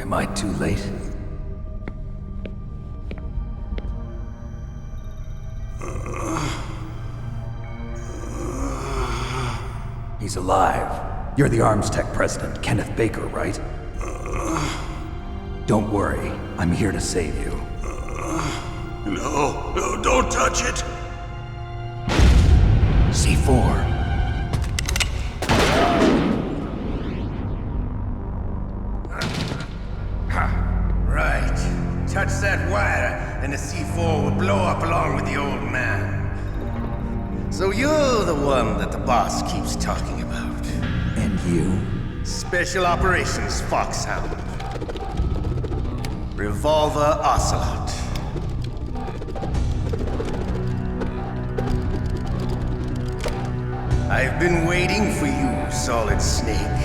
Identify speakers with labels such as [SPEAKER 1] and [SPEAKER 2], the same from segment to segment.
[SPEAKER 1] Am I too late? He's alive. You're the Arms Tech president, Kenneth Baker, right? Don't worry, I'm here to save you.
[SPEAKER 2] No, don't touch it!
[SPEAKER 1] C4.
[SPEAKER 3] Right. Touch that wire, and the C4 will blow up along with the old man. So you're the one that the boss keeps talking about.
[SPEAKER 1] And you?
[SPEAKER 3] Special Operations Foxhound. Revolver Ocelot. I've been waiting for you, Solid Snake.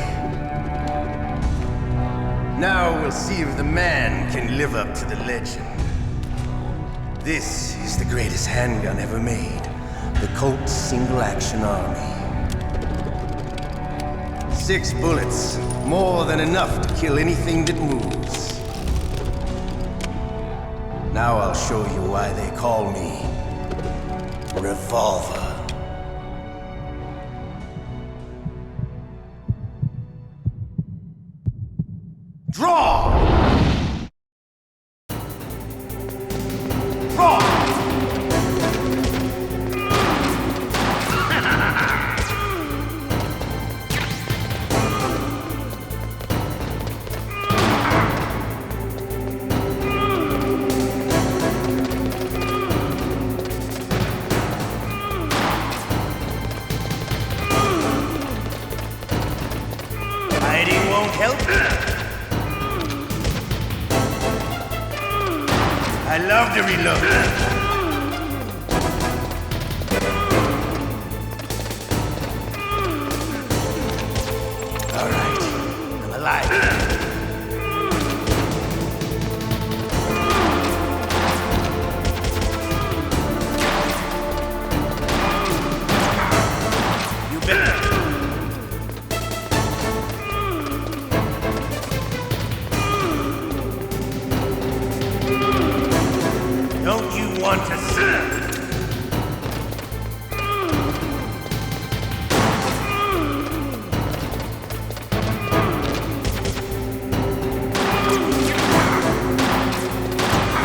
[SPEAKER 3] Now we'll see if the man can live up to the legend. This is the greatest handgun ever made. The Colt Single Action Army. 6 bullets, more than enough to kill anything that moves. Now I'll show you why they call me Revolver. Draw! Draw! Hiding won't help. I love to reload. All right, I'm alive. You better. Don't you want to see?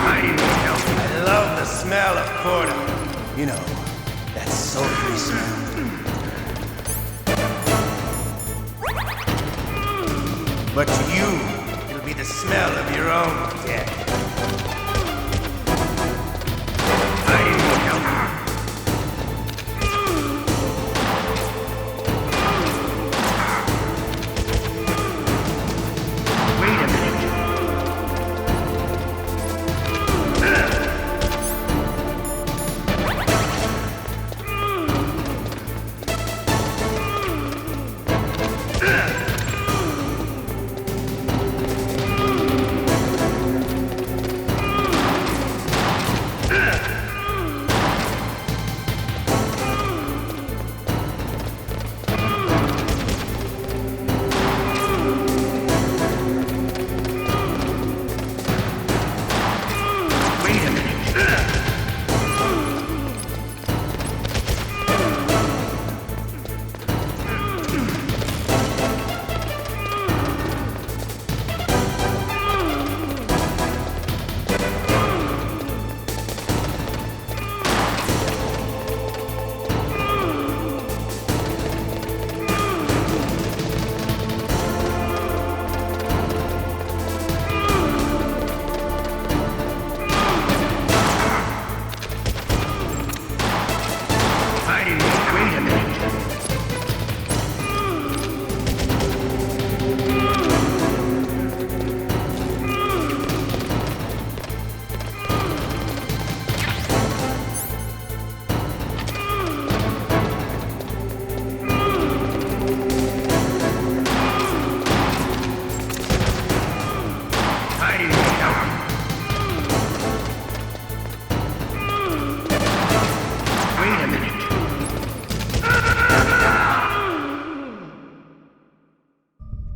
[SPEAKER 3] I love the smell of porter. You know, that sultry smell. But to you, it'll be the smell of your own death.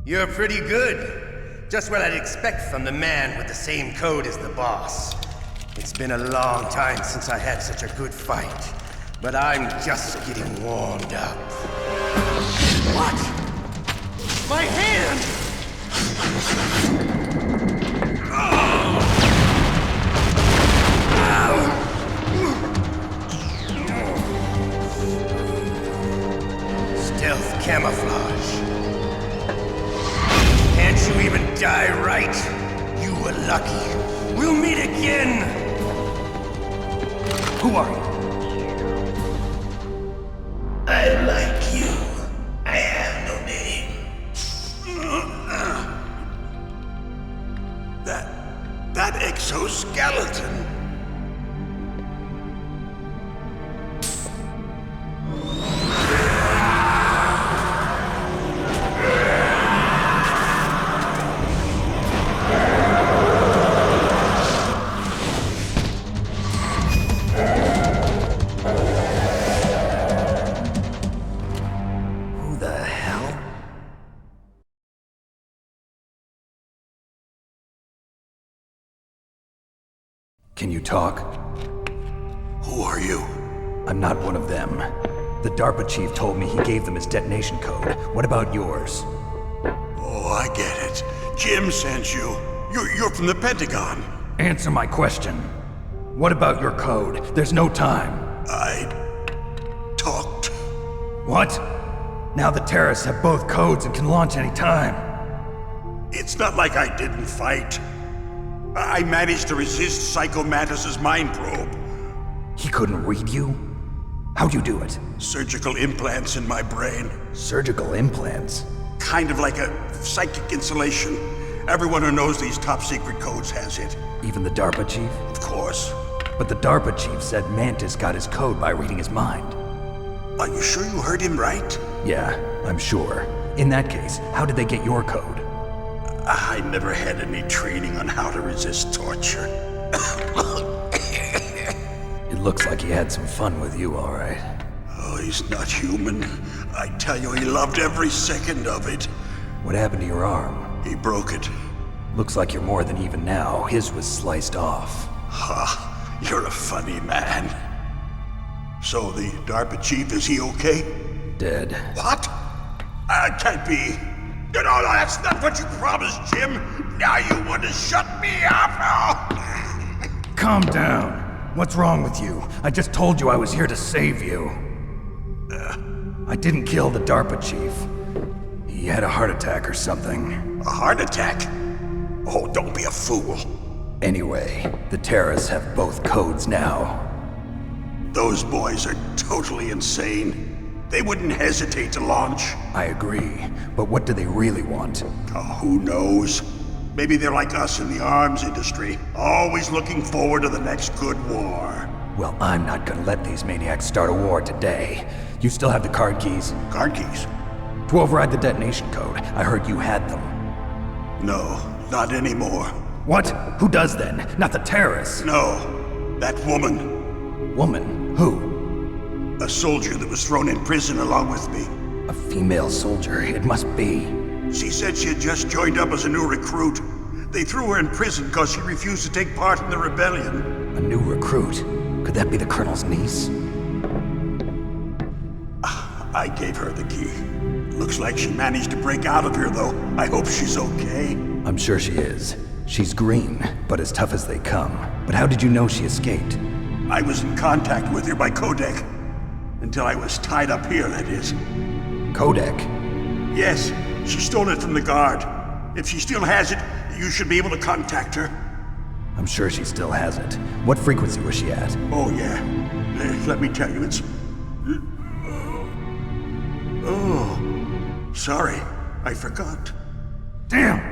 [SPEAKER 3] You're pretty good. Just what I'd expect from the man with the same code as the boss. It's been a long time since I had such a good fight, but I'm just getting warmed up. What? My hand! Stealth camouflage. Can't you even die right? You were lucky. We'll meet again!
[SPEAKER 1] Who are you?
[SPEAKER 3] I'm like you. I have no name.
[SPEAKER 2] That exoskeleton.
[SPEAKER 1] Who the hell? Can you talk?
[SPEAKER 2] Who are you?
[SPEAKER 1] I'm not one of them. The DARPA chief told me he gave them his detonation code. What about yours?
[SPEAKER 2] Oh, I get it. Jim sent you. You're from the Pentagon.
[SPEAKER 1] Answer my question. What about your code? There's no time.
[SPEAKER 2] I talked.
[SPEAKER 1] What? Now the terrorists have both codes and can launch any time.
[SPEAKER 2] It's not like I didn't fight. I managed to resist Psycho Mantis's mind probe.
[SPEAKER 1] He couldn't read you? How'd you do it?
[SPEAKER 2] Surgical implants in my brain.
[SPEAKER 1] Surgical implants?
[SPEAKER 2] Kind of like a psychic insulation. Everyone who knows these top secret codes has it.
[SPEAKER 1] Even the DARPA chief?
[SPEAKER 2] Of course.
[SPEAKER 1] But the DARPA chief said Mantis got his code by reading his mind.
[SPEAKER 2] Are you sure you heard him right?
[SPEAKER 1] Yeah, I'm sure. In that case, how did they get your code?
[SPEAKER 2] I never had any training on how to resist torture.
[SPEAKER 1] It looks like he had some fun with you, all right.
[SPEAKER 2] Oh, he's not human. I tell you, he loved every second of it.
[SPEAKER 1] What happened to your arm?
[SPEAKER 2] He broke it.
[SPEAKER 1] Looks like you're more than even now. His was sliced off.
[SPEAKER 2] Ha, you're a funny man. So the DARPA chief, is he okay?
[SPEAKER 1] Dead.
[SPEAKER 2] What? Can't be. No, that's not what you promised, Jim. Now you want to shut me up?
[SPEAKER 1] Calm down. What's wrong with you? I just told you I was here to save you. I didn't kill the DARPA chief. He had a heart attack or something.
[SPEAKER 2] A heart attack? Oh, don't be a fool.
[SPEAKER 1] Anyway, the terrorists have both codes now.
[SPEAKER 2] Those boys are totally insane. They wouldn't hesitate to launch.
[SPEAKER 1] I agree, but what do they really want?
[SPEAKER 2] Oh, who knows? Maybe they're like us in the arms industry, always looking forward to the next good war.
[SPEAKER 1] Well, I'm not gonna let these maniacs start a war today. You still have the card keys?
[SPEAKER 2] Card keys?
[SPEAKER 1] To override the detonation code. I heard you had them.
[SPEAKER 2] No, not anymore.
[SPEAKER 1] What? Who does then? Not the terrorists.
[SPEAKER 2] No, that woman.
[SPEAKER 1] Woman? Who?
[SPEAKER 2] A soldier that was thrown in prison along with me.
[SPEAKER 1] A female soldier, it must be.
[SPEAKER 2] She said she had just joined up as a new recruit. They threw her in prison because she refused to take part in the rebellion.
[SPEAKER 1] A new recruit? Could that be the Colonel's niece?
[SPEAKER 2] I gave her the key. Looks like she managed to break out of here, though. I hope she's okay.
[SPEAKER 1] I'm sure she is. She's green, but as tough as they come. But how did you know she escaped?
[SPEAKER 2] I was in contact with her by codec. Until I was tied up here, that is.
[SPEAKER 1] Codec?
[SPEAKER 2] Yes, she stole it from the guard. If she still has it, you should be able to contact her.
[SPEAKER 1] I'm sure she still has it. What frequency was she at?
[SPEAKER 2] Oh, yeah. Let me tell you, it's... Oh, sorry. I forgot.
[SPEAKER 1] Damn!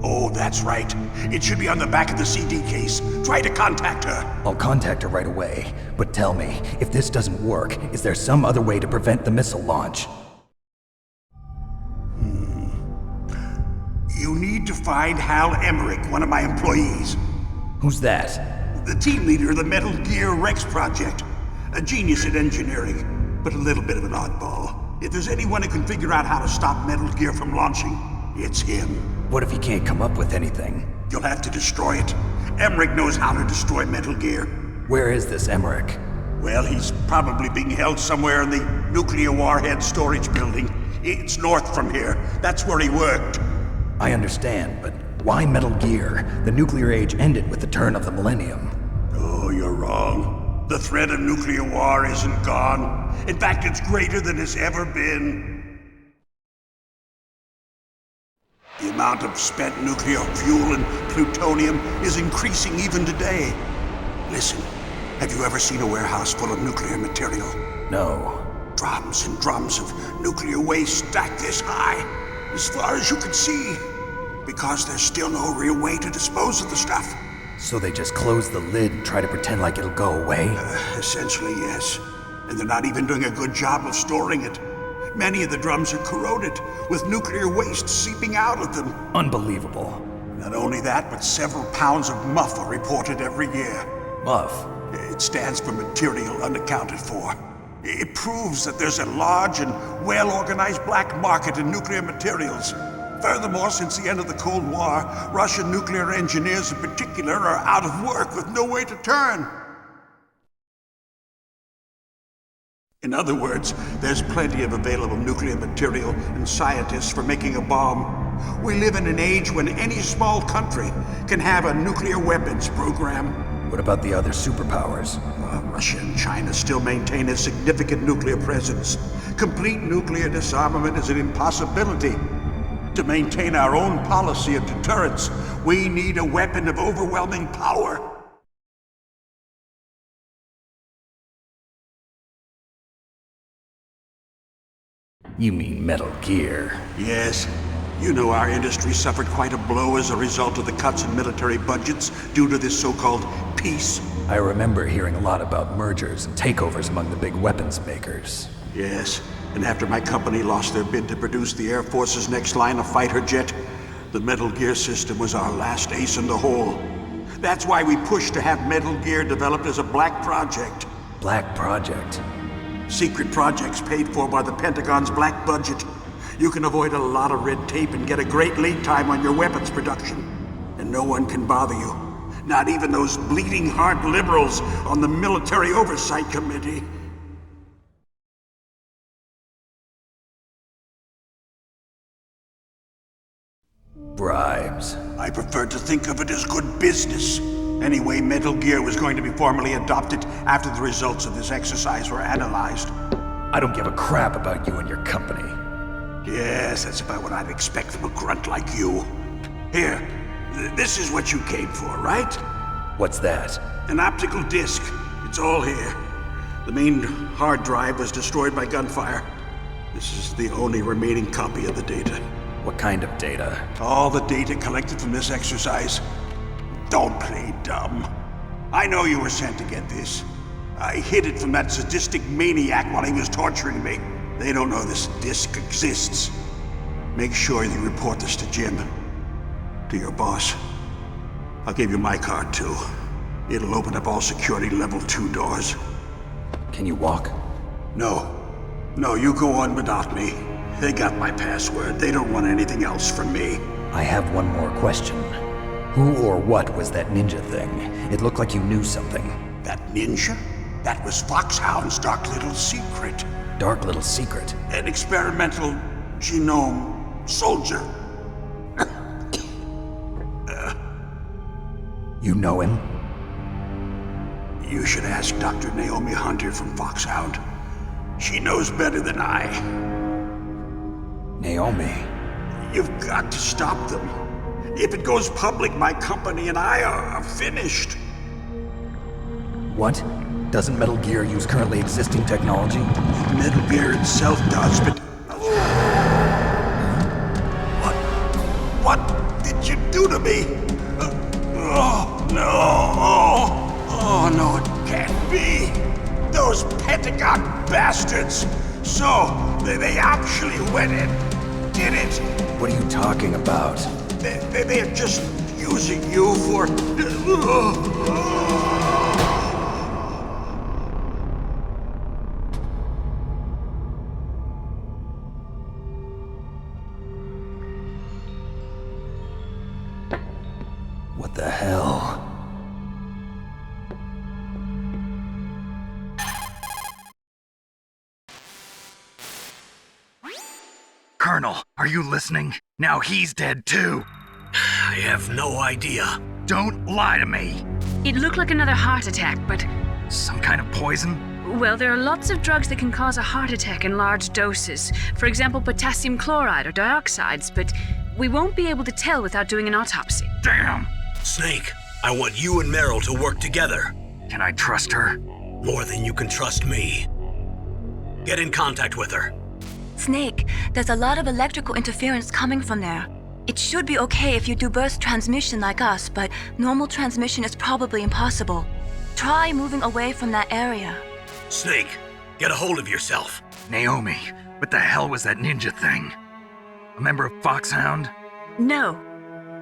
[SPEAKER 2] Oh, that's right. It should be on the back of the CD case. Try to contact her.
[SPEAKER 1] I'll contact her right away. But tell me, if this doesn't work, is there some other way to prevent the missile launch?
[SPEAKER 2] You need to find Hal Emmerich, one of my employees.
[SPEAKER 1] Who's that?
[SPEAKER 2] The team leader of the Metal Gear Rex project. A genius at engineering, but a little bit of an oddball. If there's anyone who can figure out how to stop Metal Gear from launching, it's him.
[SPEAKER 1] What if he can't come up with anything?
[SPEAKER 2] You'll have to destroy it. Emmerich knows how to destroy Metal Gear.
[SPEAKER 1] Where is this Emmerich?
[SPEAKER 2] Well, he's probably being held somewhere in the nuclear warhead storage building. It's north from here. That's where he worked.
[SPEAKER 1] I understand, but why Metal Gear? The nuclear age ended with the turn of the millennium.
[SPEAKER 2] Oh, you're wrong. The threat of nuclear war isn't gone. In fact, it's greater than it's ever been. The amount of spent nuclear fuel and plutonium is increasing even today. Listen, have you ever seen a warehouse full of nuclear material?
[SPEAKER 1] No.
[SPEAKER 2] Drums and drums of nuclear waste stacked this high, as far as you can see. Because there's still no real way to dispose of the stuff.
[SPEAKER 1] So they just close the lid and try to pretend like it'll go away?
[SPEAKER 2] Essentially, yes. And they're not even doing a good job of storing it. Many of the drums are corroded, with nuclear waste seeping out of them.
[SPEAKER 1] Unbelievable.
[SPEAKER 2] Not only that, but several pounds of muff are reported every year.
[SPEAKER 1] Muff?
[SPEAKER 2] It stands for material unaccounted for. It proves that there's a large and well-organized black market in nuclear materials. Furthermore, since the end of the Cold War, Russian nuclear engineers in particular are out of work with no way to turn. In other words, there's plenty of available nuclear material and scientists for making a bomb. We live in an age when any small country can have a nuclear weapons program.
[SPEAKER 1] What about the other superpowers?
[SPEAKER 2] Russia and China still maintain a significant nuclear presence. Complete nuclear disarmament is an impossibility. To maintain our own policy of deterrence, we need a weapon of overwhelming power.
[SPEAKER 1] You mean Metal Gear?
[SPEAKER 2] Yes. You know our industry suffered quite a blow as a result of the cuts in military budgets due to this so-called peace.
[SPEAKER 1] I remember hearing a lot about mergers and takeovers among the big weapons makers.
[SPEAKER 2] Yes, and after my company lost their bid to produce the Air Force's next line of fighter jet, the Metal Gear system was our last ace in the hole. That's why we pushed to have Metal Gear developed as a black project.
[SPEAKER 1] Black project?
[SPEAKER 2] Secret projects paid for by the Pentagon's black budget. You can avoid a lot of red tape and get a great lead time on your weapons production. And no one can bother you. Not even those bleeding heart liberals on the Military Oversight Committee.
[SPEAKER 1] Bribes.
[SPEAKER 2] I prefer to think of it as good business. Anyway, Metal Gear was going to be formally adopted after the results of this exercise were analyzed.
[SPEAKER 1] I don't give a crap about you and your company.
[SPEAKER 2] Yes, that's about what I'd expect from a grunt like you. Here, this is what you came for, right?
[SPEAKER 1] What's that?
[SPEAKER 2] An optical disc. It's all here. The main hard drive was destroyed by gunfire. This is the only remaining copy of the data.
[SPEAKER 1] What kind of data?
[SPEAKER 2] All the data collected from this exercise. Don't play dumb. I know you were sent to get this. I hid it from that sadistic maniac while he was torturing me. They don't know this disc exists. Make sure you report this to Jim. To your boss. I'll give you my card too. It'll open up all security level 2 doors.
[SPEAKER 1] Can you walk?
[SPEAKER 2] No. No, you go on without me. They got my password. They don't want anything else from me.
[SPEAKER 1] I have one more question. Who or what was that ninja thing? It looked like you knew something.
[SPEAKER 2] That ninja? That was Foxhound's dark little secret.
[SPEAKER 1] Dark little secret?
[SPEAKER 2] An experimental genome soldier.
[SPEAKER 1] You know him?
[SPEAKER 2] You should ask Dr. Naomi Hunter from Foxhound. She knows better than I.
[SPEAKER 1] Naomi?
[SPEAKER 2] You've got to stop them. If it goes public, my company and I are finished.
[SPEAKER 1] What? Doesn't Metal Gear use currently existing technology?
[SPEAKER 2] Metal Gear itself does, but... What did you do to me? Oh, no. Oh, no, it can't be. Those Pentagon bastards. So, they actually went and did it.
[SPEAKER 1] What are you talking about?
[SPEAKER 2] They're just using you for...
[SPEAKER 1] What the hell? Colonel, are you listening? Now he's dead too.
[SPEAKER 4] I have no idea.
[SPEAKER 1] Don't lie to me.
[SPEAKER 5] It looked like another heart attack, but...
[SPEAKER 1] Some kind of poison?
[SPEAKER 5] Well, there are lots of drugs that can cause a heart attack in large doses. For example, potassium chloride or dioxides, but we won't be able to tell without doing an autopsy.
[SPEAKER 1] Damn!
[SPEAKER 4] Snake, I want you and Meryl to work together.
[SPEAKER 1] Can I trust her?
[SPEAKER 4] More than you can trust me. Get in contact with her.
[SPEAKER 6] Snake, there's a lot of electrical interference coming from there. It should be okay if you do burst transmission like us, but normal transmission is probably impossible. Try moving away from that area.
[SPEAKER 4] Snake, get a hold of yourself.
[SPEAKER 1] Naomi, what the hell was that ninja thing? A member of Foxhound?
[SPEAKER 5] No.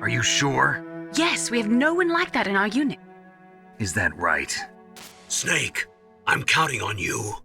[SPEAKER 1] Are you sure?
[SPEAKER 5] Yes, we have no one like that in our unit.
[SPEAKER 1] Is that right?
[SPEAKER 4] Snake, I'm counting on you.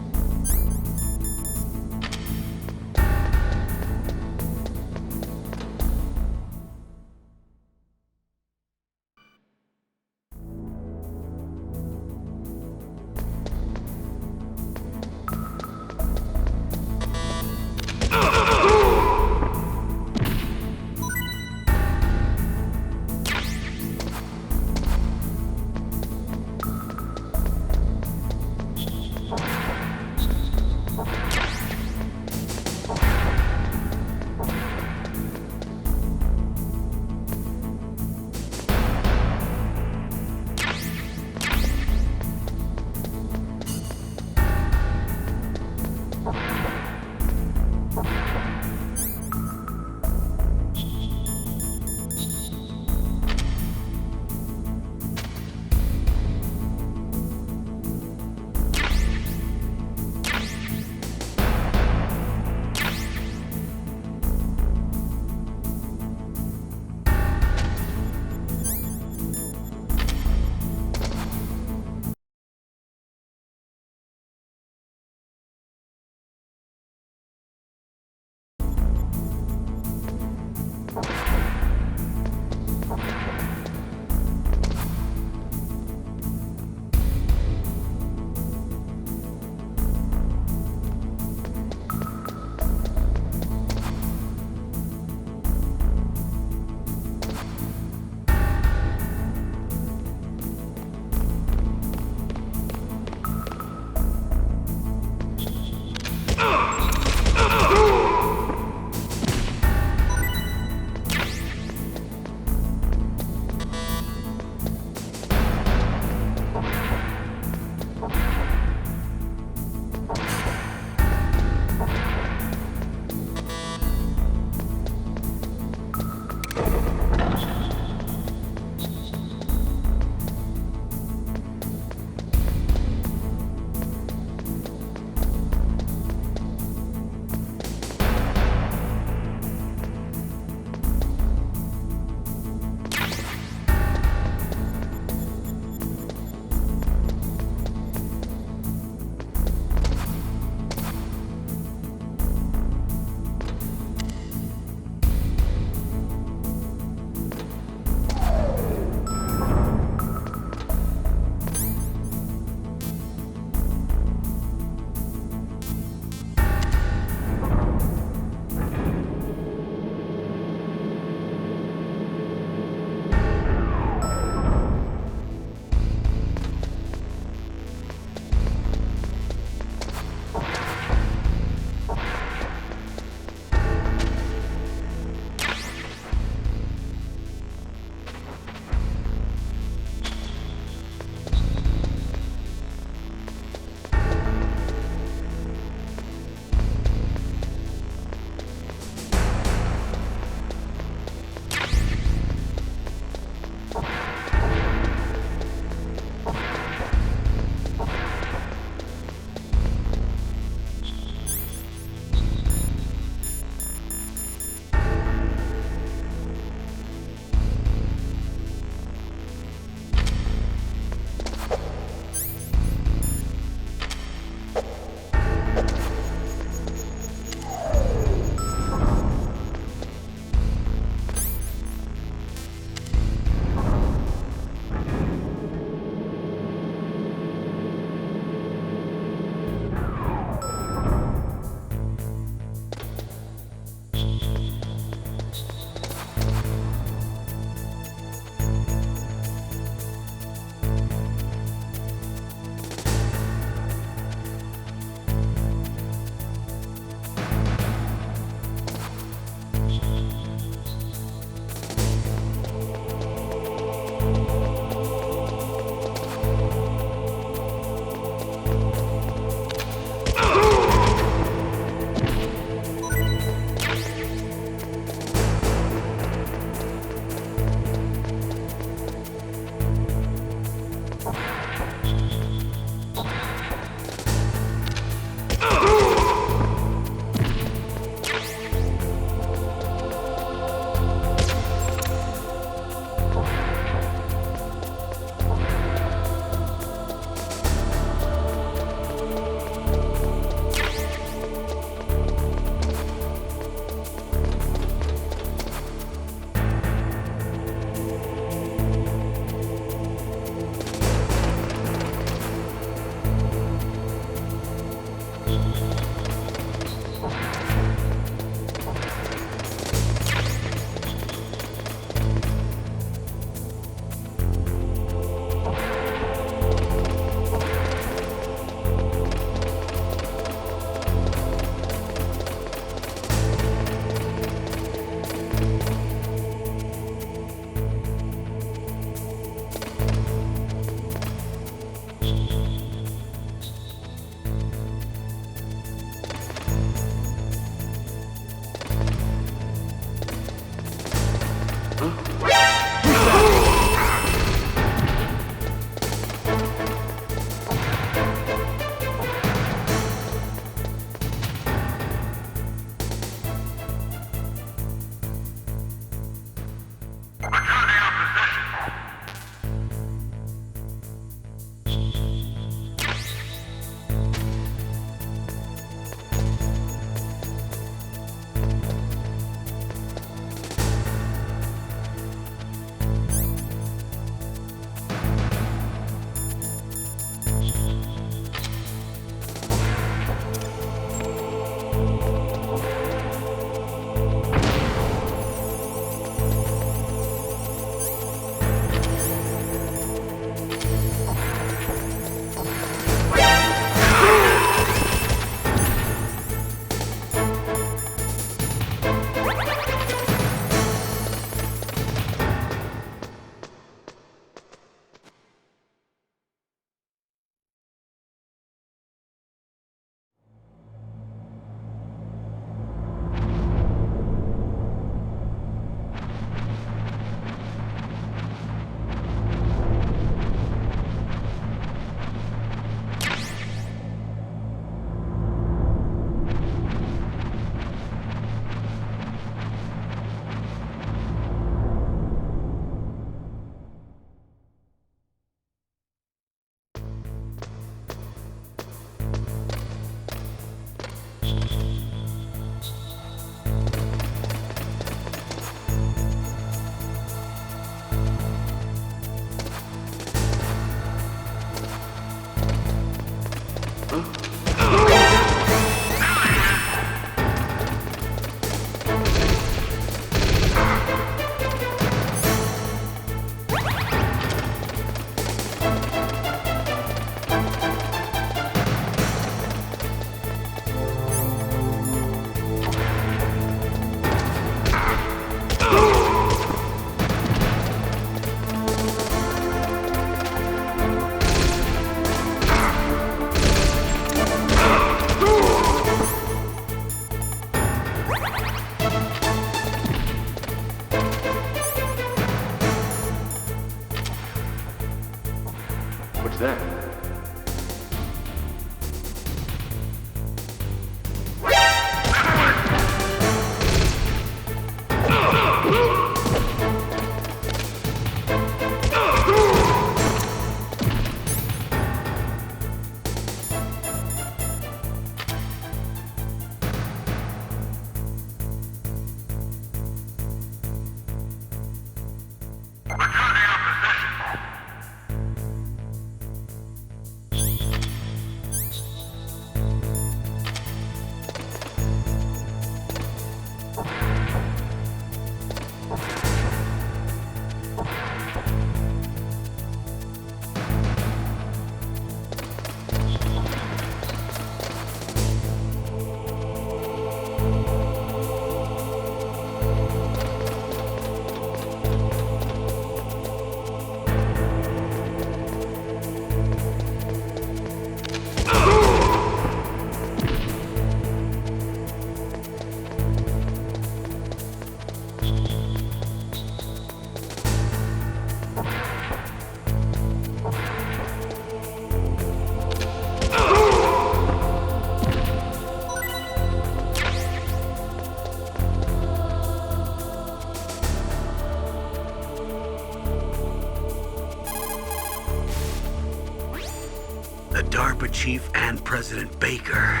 [SPEAKER 4] The DARPA chief and President Baker.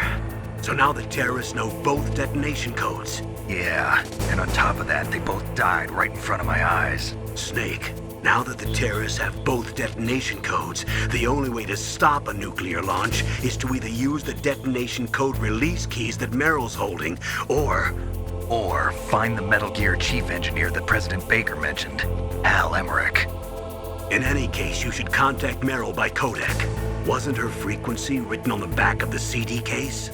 [SPEAKER 4] So now the terrorists know both detonation codes.
[SPEAKER 1] Yeah, and on top of that, they both died right in front of my eyes.
[SPEAKER 4] Snake, now that the terrorists have both detonation codes, the only way to stop a nuclear launch is to either use the detonation code release keys that Meryl's holding, or
[SPEAKER 1] find the Metal Gear chief engineer that President Baker mentioned, Al Emmerich.
[SPEAKER 4] in any case, you should contact Meryl by codec. Wasn't her frequency written on the back of the CD case?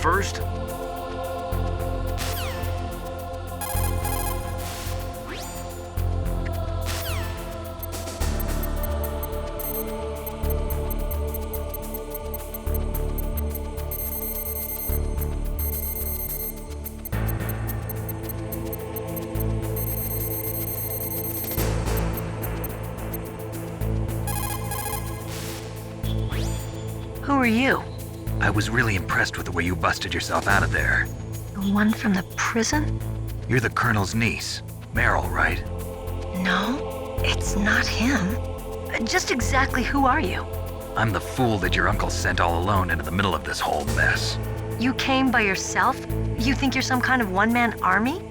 [SPEAKER 4] first?
[SPEAKER 7] Who are you?
[SPEAKER 1] I was really impressed with the way you busted yourself out of there.
[SPEAKER 7] The one from the prison?
[SPEAKER 1] You're the Colonel's niece, Meryl, right?
[SPEAKER 7] No, it's not him. Just exactly who are you?
[SPEAKER 1] I'm the fool that your uncle sent all alone into the middle of this whole mess.
[SPEAKER 7] You came by yourself? You think you're some kind of one-man army?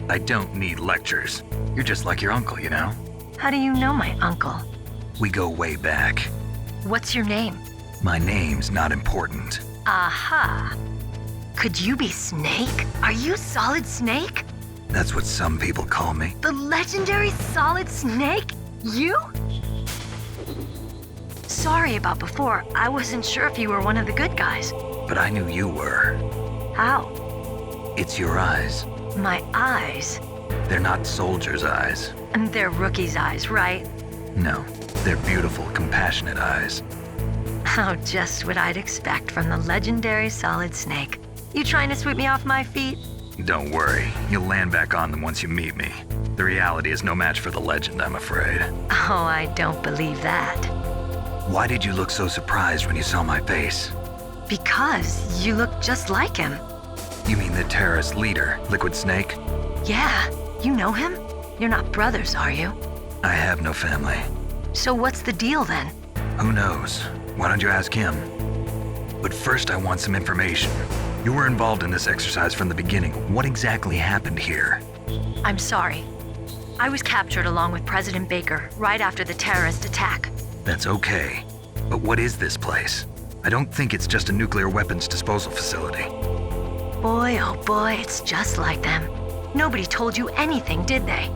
[SPEAKER 1] I don't need lectures. You're just like your uncle, you know?
[SPEAKER 7] How do you know my uncle?
[SPEAKER 1] We go way back.
[SPEAKER 7] What's your name?
[SPEAKER 1] My name's not important.
[SPEAKER 7] Aha. Could you be Snake? Are you Solid Snake?
[SPEAKER 1] That's what some people call me.
[SPEAKER 7] The legendary Solid Snake? You? Sorry about before. I wasn't sure if you were one of the good guys.
[SPEAKER 1] But I knew you were.
[SPEAKER 7] How?
[SPEAKER 1] It's your eyes.
[SPEAKER 7] My eyes?
[SPEAKER 1] They're not soldiers' eyes.
[SPEAKER 7] And they're rookie's eyes, right?
[SPEAKER 1] No, they're beautiful, compassionate eyes.
[SPEAKER 7] Oh, just what I'd expect from the legendary Solid Snake. You trying to sweep me off my feet?
[SPEAKER 1] Don't worry, you'll land back on them once you meet me. The reality is no match for the legend, I'm afraid.
[SPEAKER 7] Oh, I don't believe that.
[SPEAKER 1] Why did you look so surprised when you saw my face?
[SPEAKER 7] Because you look just like him.
[SPEAKER 1] You mean the terrorist leader, Liquid Snake?
[SPEAKER 7] Yeah, you know him? You're not brothers, are you?
[SPEAKER 1] I have no family.
[SPEAKER 7] So what's the deal then?
[SPEAKER 1] Who knows? Why don't you ask him? But first I want some information. You were involved in this exercise from the beginning. What exactly happened here?
[SPEAKER 7] I'm sorry. I was captured along with President Baker right after the terrorist attack.
[SPEAKER 1] That's okay. But what is this place? I don't think it's just a nuclear weapons disposal facility.
[SPEAKER 7] Boy, oh boy, it's just like them. Nobody told you anything, did they?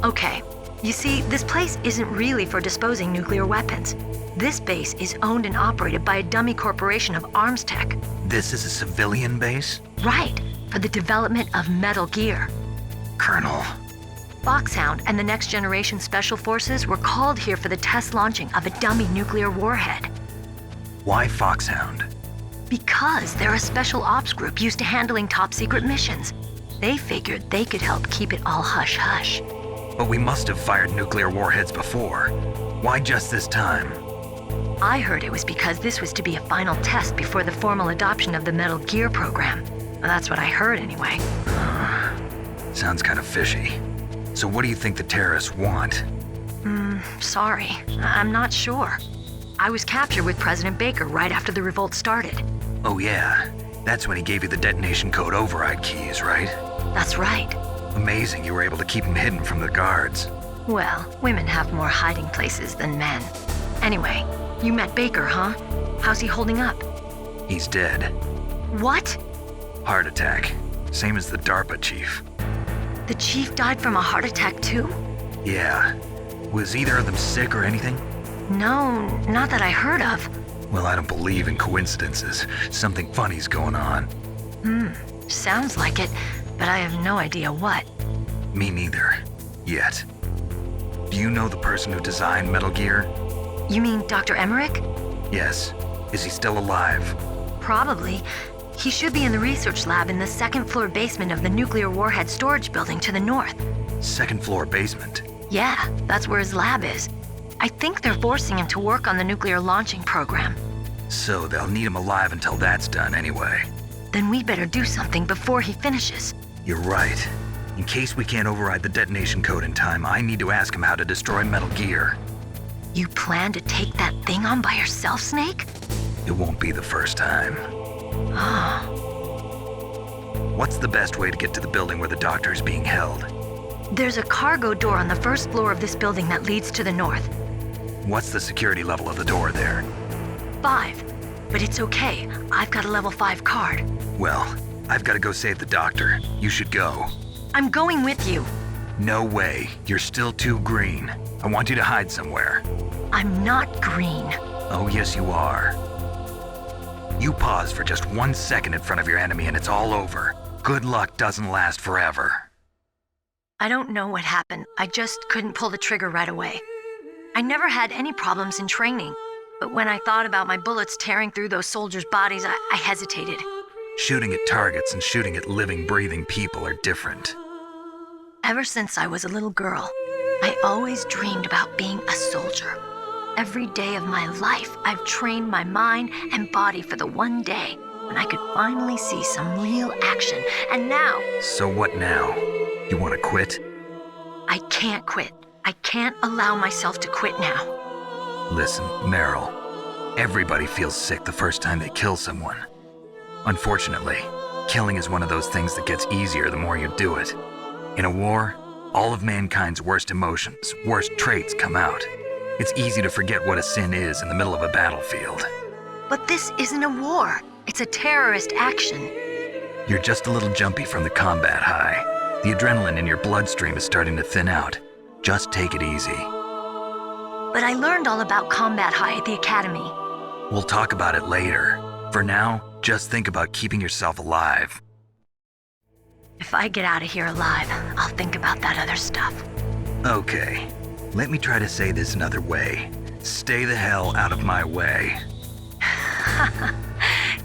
[SPEAKER 7] Okay, you see, this place isn't really for disposing nuclear weapons. This base is owned and operated by a dummy corporation of arms tech.
[SPEAKER 1] This is a civilian base?
[SPEAKER 7] Right, for the development of metal gear.
[SPEAKER 1] Colonel.
[SPEAKER 7] Foxhound and the Next Generation Special Forces were called here for the test launching of a dummy nuclear warhead.
[SPEAKER 1] Why Foxhound?
[SPEAKER 7] Because they're a special ops group used to handling top secret missions. They figured they could help keep it all hush-hush.
[SPEAKER 1] But we must have fired nuclear warheads before. Why just this time?
[SPEAKER 7] I heard it was because this was to be a final test before the formal adoption of the Metal Gear program. Well, that's what I heard anyway.
[SPEAKER 1] Sounds kind of fishy. So what do you think the terrorists want?
[SPEAKER 7] Sorry, I'm not sure. I was captured with President Baker right after the revolt started.
[SPEAKER 1] Oh yeah, that's when he gave you the detonation code override keys, right?
[SPEAKER 7] That's right.
[SPEAKER 1] Amazing you were able to keep him hidden from the guards.
[SPEAKER 7] Well, women have more hiding places than men. Anyway, you met Baker, huh? How's he holding up?
[SPEAKER 1] He's dead.
[SPEAKER 7] What?
[SPEAKER 1] Heart attack. Same as the DARPA chief.
[SPEAKER 7] The chief died from a heart attack too?
[SPEAKER 1] Yeah. Was either of them sick or anything?
[SPEAKER 7] No, not that I heard of.
[SPEAKER 1] Well, I don't believe in coincidences. Something funny's going on.
[SPEAKER 7] Sounds like it, but I have no idea what.
[SPEAKER 1] Me neither. Yet. Do you know the person who designed Metal Gear?
[SPEAKER 7] You mean Dr. Emmerich?
[SPEAKER 1] Yes. Is he still alive?
[SPEAKER 7] Probably. He should be in the research lab in the second floor basement of the nuclear warhead storage building to the north.
[SPEAKER 1] Second floor basement?
[SPEAKER 7] Yeah, that's where his lab is. I think they're forcing him to work on the nuclear launching program.
[SPEAKER 1] So they'll need him alive until that's done anyway.
[SPEAKER 7] Then we better do something before he finishes.
[SPEAKER 1] You're right. In case we can't override the detonation code in time, I need to ask him how to destroy Metal Gear.
[SPEAKER 7] You plan to take that thing on by yourself, Snake?
[SPEAKER 1] It won't be the first time. What's the best way to get to the building where the doctor is being held?
[SPEAKER 7] There's a cargo door on the first floor of this building that leads to the north.
[SPEAKER 1] What's the security level of the door there?
[SPEAKER 7] 5. But it's okay. I've got a level 5 card.
[SPEAKER 1] Well, I've got to go save the doctor. You should go.
[SPEAKER 7] I'm going with you.
[SPEAKER 1] No way. You're still too green. I want you to hide somewhere.
[SPEAKER 7] I'm not green.
[SPEAKER 1] Oh, yes, you are. You pause for just 1 second in front of your enemy and it's all over. Good luck doesn't last forever.
[SPEAKER 7] I don't know what happened. I just couldn't pull the trigger right away. I never had any problems in training, but when I thought about my bullets tearing through those soldiers' bodies, I hesitated.
[SPEAKER 1] Shooting at targets and shooting at living, breathing people are different.
[SPEAKER 7] Ever since I was a little girl, I always dreamed about being a soldier. Every day of my life, I've trained my mind and body for the one day when I could finally see some real action, and now...
[SPEAKER 1] So what now? You want to quit?
[SPEAKER 7] I can't quit. I can't allow myself to quit now.
[SPEAKER 1] Listen, Meryl, everybody feels sick the first time they kill someone. Unfortunately, killing is one of those things that gets easier the more you do it. In a war, all of mankind's worst emotions, worst traits come out. It's easy to forget what a sin is in the middle of a battlefield.
[SPEAKER 7] But this isn't a war. It's a terrorist action.
[SPEAKER 1] You're just a little jumpy from the combat high. The adrenaline in your bloodstream is starting to thin out. Just take it easy.
[SPEAKER 7] But I learned all about combat high at the academy.
[SPEAKER 1] We'll talk about it later. For now, just think about keeping yourself alive.
[SPEAKER 7] If I get out of here alive, I'll think about that other stuff.
[SPEAKER 1] Okay, let me try to say this another way. Stay the hell out of my way.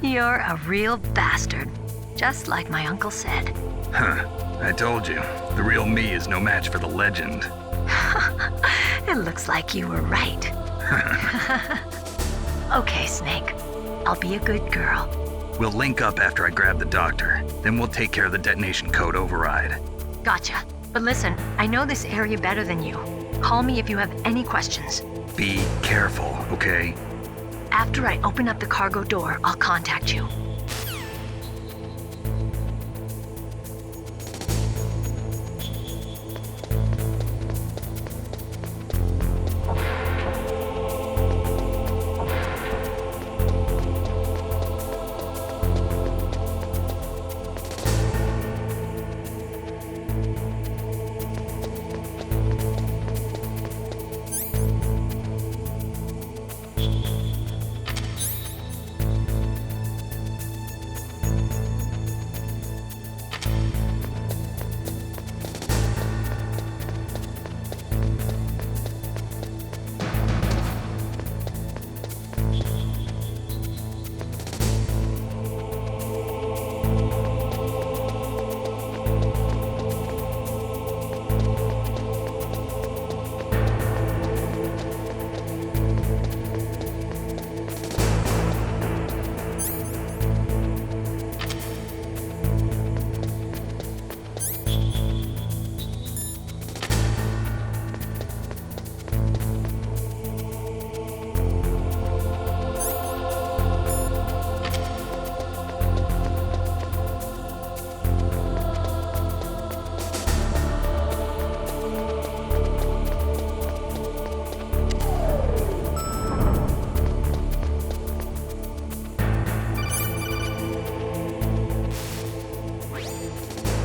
[SPEAKER 7] You're a real bastard, just like my uncle said.
[SPEAKER 1] Huh, I told you, the real me is no match for the legend.
[SPEAKER 7] It looks like you were right. Okay, Snake. I'll be a good girl.
[SPEAKER 1] We'll link up after I grab the doctor. Then we'll take care of the detonation code override.
[SPEAKER 7] Gotcha. But listen, I know this area better than you. Call me if you have any questions.
[SPEAKER 1] Be careful, okay?
[SPEAKER 7] After I open up the cargo door, I'll contact you.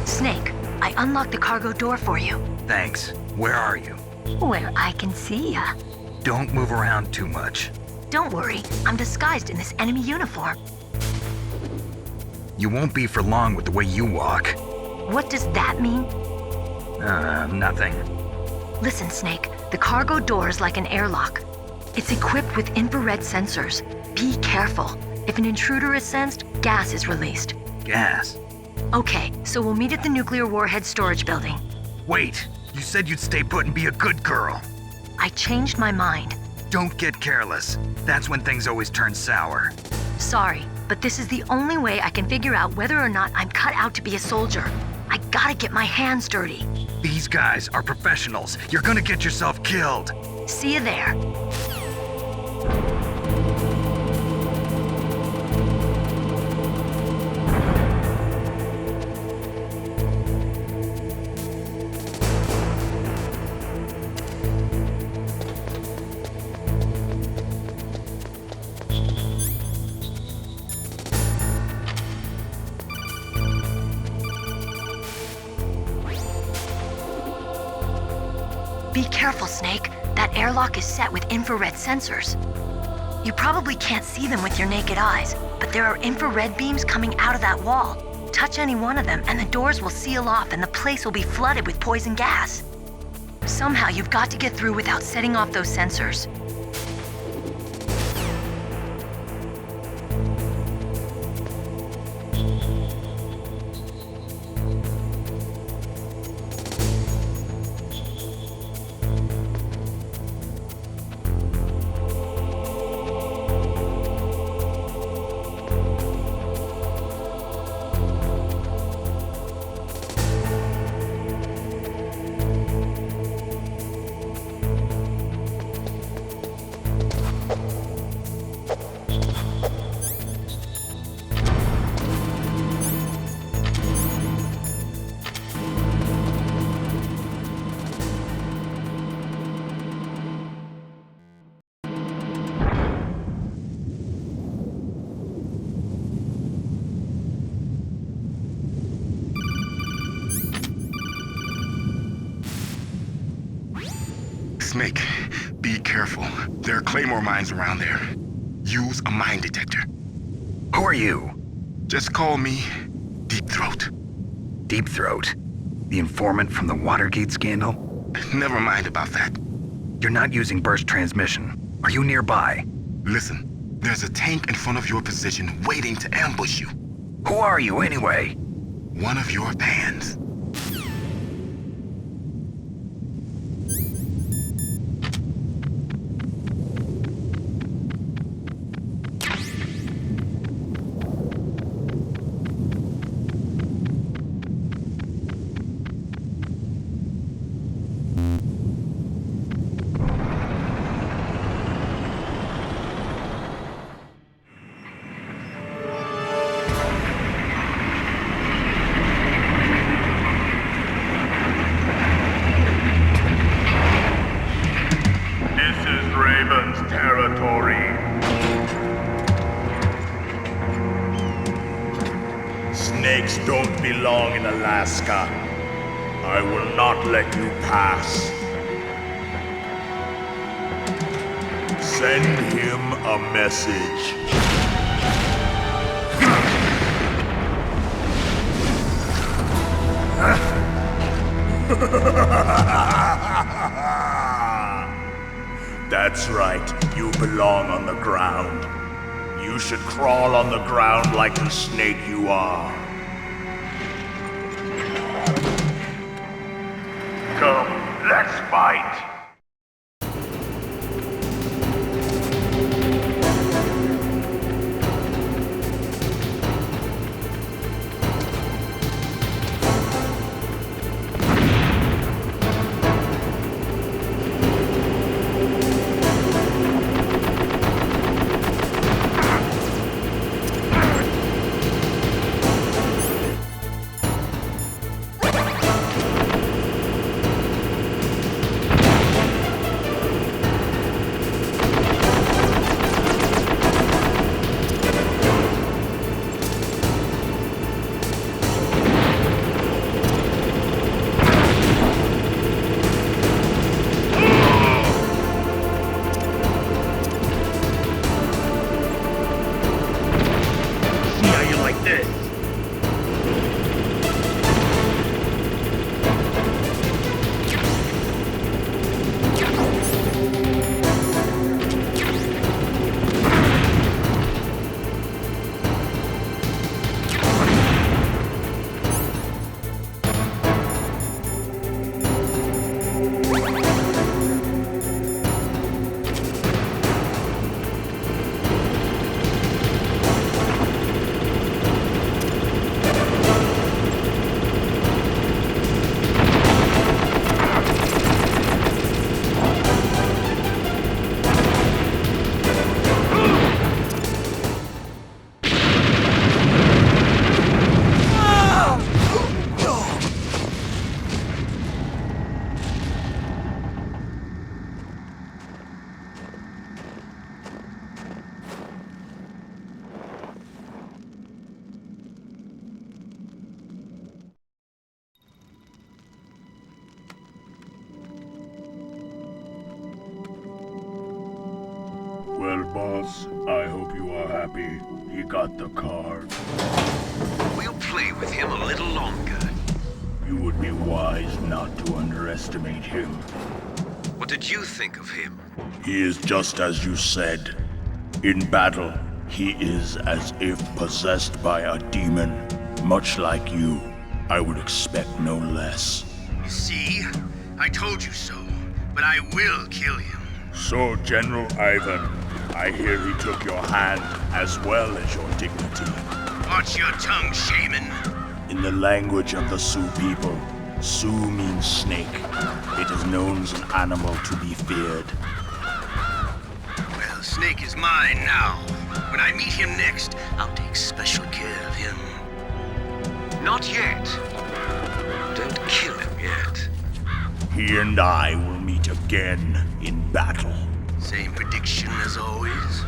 [SPEAKER 7] Snake, I unlocked the cargo door for you.
[SPEAKER 1] Thanks. Where are you?
[SPEAKER 7] Where I can see ya.
[SPEAKER 1] Don't move around too much.
[SPEAKER 7] Don't worry, I'm disguised in this enemy uniform.
[SPEAKER 1] You won't be for long with the way you walk.
[SPEAKER 7] What does that mean?
[SPEAKER 1] Nothing.
[SPEAKER 7] Listen, Snake, the cargo door is like an airlock. It's equipped with infrared sensors. Be careful. If an intruder is sensed, gas is released.
[SPEAKER 1] Gas?
[SPEAKER 7] Okay, so we'll meet at the nuclear warhead storage building.
[SPEAKER 1] Wait, you said you'd stay put and be a good girl.
[SPEAKER 7] I changed my mind.
[SPEAKER 1] Don't get careless. That's when things always turn sour.
[SPEAKER 7] Sorry, but this is the only way I can figure out whether or not I'm cut out to be a soldier. I gotta get my hands dirty.
[SPEAKER 1] These guys are professionals. You're gonna get yourself killed.
[SPEAKER 7] See you there. Be careful, Snake. That airlock is set with infrared sensors. You probably can't see them with your naked eyes, but there are infrared beams coming out of that wall. Touch any one of them and the doors will seal off and the place will be flooded with poison gas. Somehow you've got to get through without setting off those sensors.
[SPEAKER 8] Snake, be careful. There are claymore mines around there. Use a mine detector.
[SPEAKER 1] Who are you?
[SPEAKER 8] Just call me Deep Throat.
[SPEAKER 1] Deep Throat? The informant from the Watergate scandal?
[SPEAKER 8] Never mind about that.
[SPEAKER 1] You're not using burst transmission. Are you nearby?
[SPEAKER 8] Listen, there's a tank in front of your position waiting to ambush you.
[SPEAKER 1] Who are you anyway?
[SPEAKER 8] One of your fans.
[SPEAKER 9] Snakes don't belong in Alaska. I will not let you pass. Send him a message. That's right, you belong on the ground. You should crawl on the ground like the snake you are. Come, let's fight! Yes, I hope you are happy. He got the card.
[SPEAKER 4] We'll play with him a little longer.
[SPEAKER 9] You would be wise not to underestimate him.
[SPEAKER 4] What did you think of him?
[SPEAKER 9] He is just as you said. In battle, he is as if possessed by a demon. Much like you, I would expect no less.
[SPEAKER 3] See? I told you so, but I will kill him.
[SPEAKER 9] So, General Ivan, I hear he took your hand as well as your dignity.
[SPEAKER 3] Watch your tongue, shaman.
[SPEAKER 9] In the language of the Sioux people, Sioux means snake. It is known as an animal to be feared.
[SPEAKER 3] Well, Snake is mine now. When I meet him next, I'll take special care of him.
[SPEAKER 4] Not yet. Don't kill him yet.
[SPEAKER 9] He and I will meet again in battle.
[SPEAKER 3] Same prediction as always?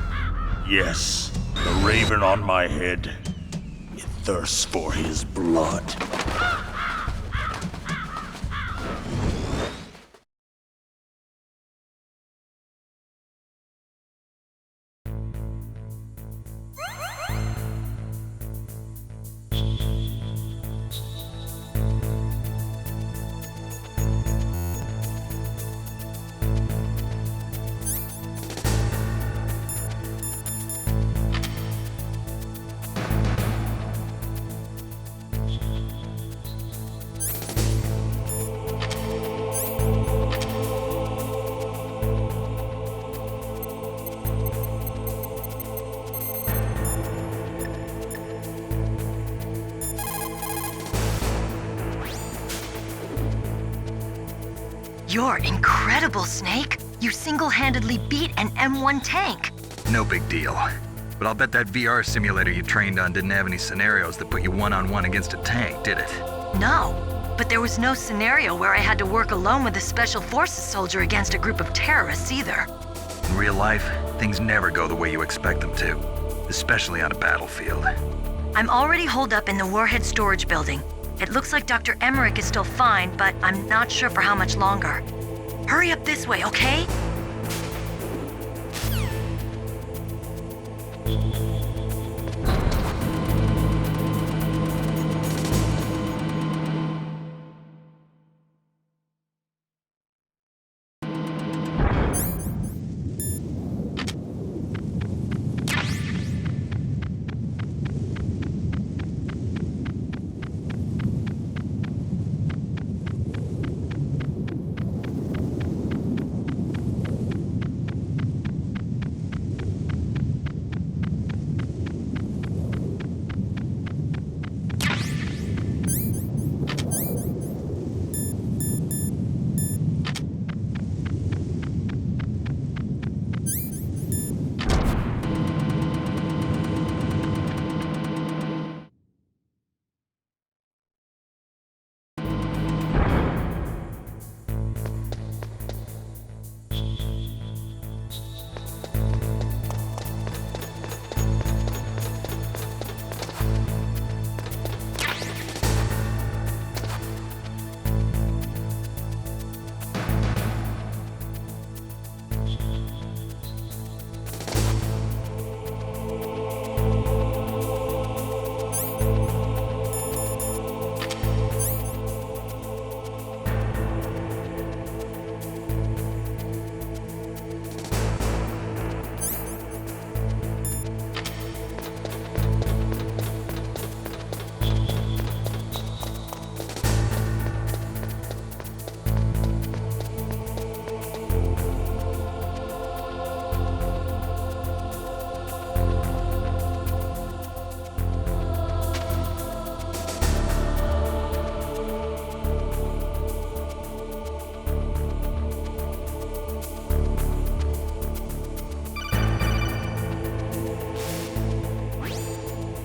[SPEAKER 9] Yes, the raven on my head. It thirsts for his blood.
[SPEAKER 7] You're incredible, Snake. You single-handedly beat an M1 tank.
[SPEAKER 10] No big deal. But I'll bet that VR simulator you trained on didn't have any scenarios that put you one-on-one against a tank, did it?
[SPEAKER 7] No, but there was no scenario where I had to work alone with a Special Forces soldier against a group of terrorists either.
[SPEAKER 10] In real life, things never go the way you expect them to, especially on a battlefield.
[SPEAKER 7] I'm already holed up in the Warhead Storage Building. It looks like Dr. Emmerich is still fine, but I'm not sure for how much longer. Hurry up this way, okay?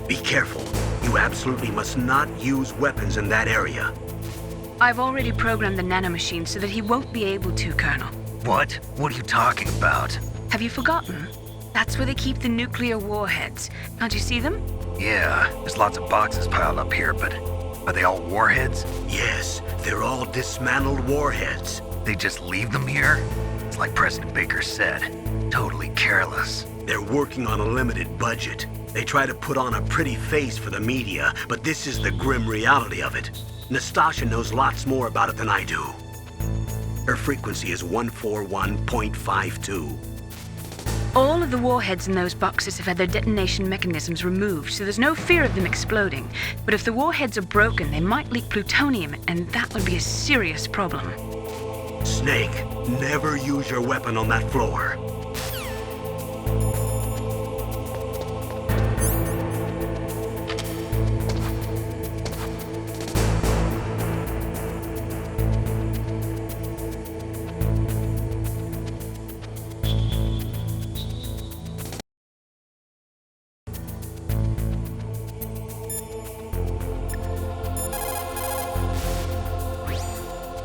[SPEAKER 4] Be careful. You absolutely must not use weapons in that area.
[SPEAKER 5] I've already programmed the nanomachine so that he won't be able to, Colonel.
[SPEAKER 10] What? What are you talking about?
[SPEAKER 5] Have you forgotten? That's where they keep the nuclear warheads. Can't you see them?
[SPEAKER 10] Yeah, there's lots of boxes piled up here, but are they all warheads?
[SPEAKER 4] Yes, they're all dismantled warheads.
[SPEAKER 10] They just leave them here? It's like President Baker said. Totally careless.
[SPEAKER 4] They're working on a limited budget. They try to put on a pretty face for the media, but this is the grim reality of it. Nastasha knows lots more about it than I do. Her frequency is 141.52.
[SPEAKER 5] All of the warheads in those boxes have had their detonation mechanisms removed, so there's no fear of them exploding. But if the warheads are broken, they might leak plutonium, and that would be a serious problem.
[SPEAKER 4] Snake, never use your weapon on that floor.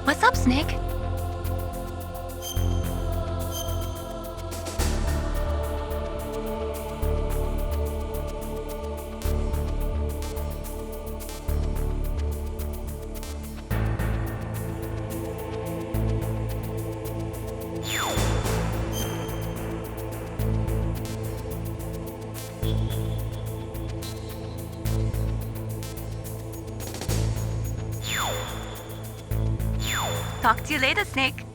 [SPEAKER 6] What's up, Snake? Talk to you later, Snake.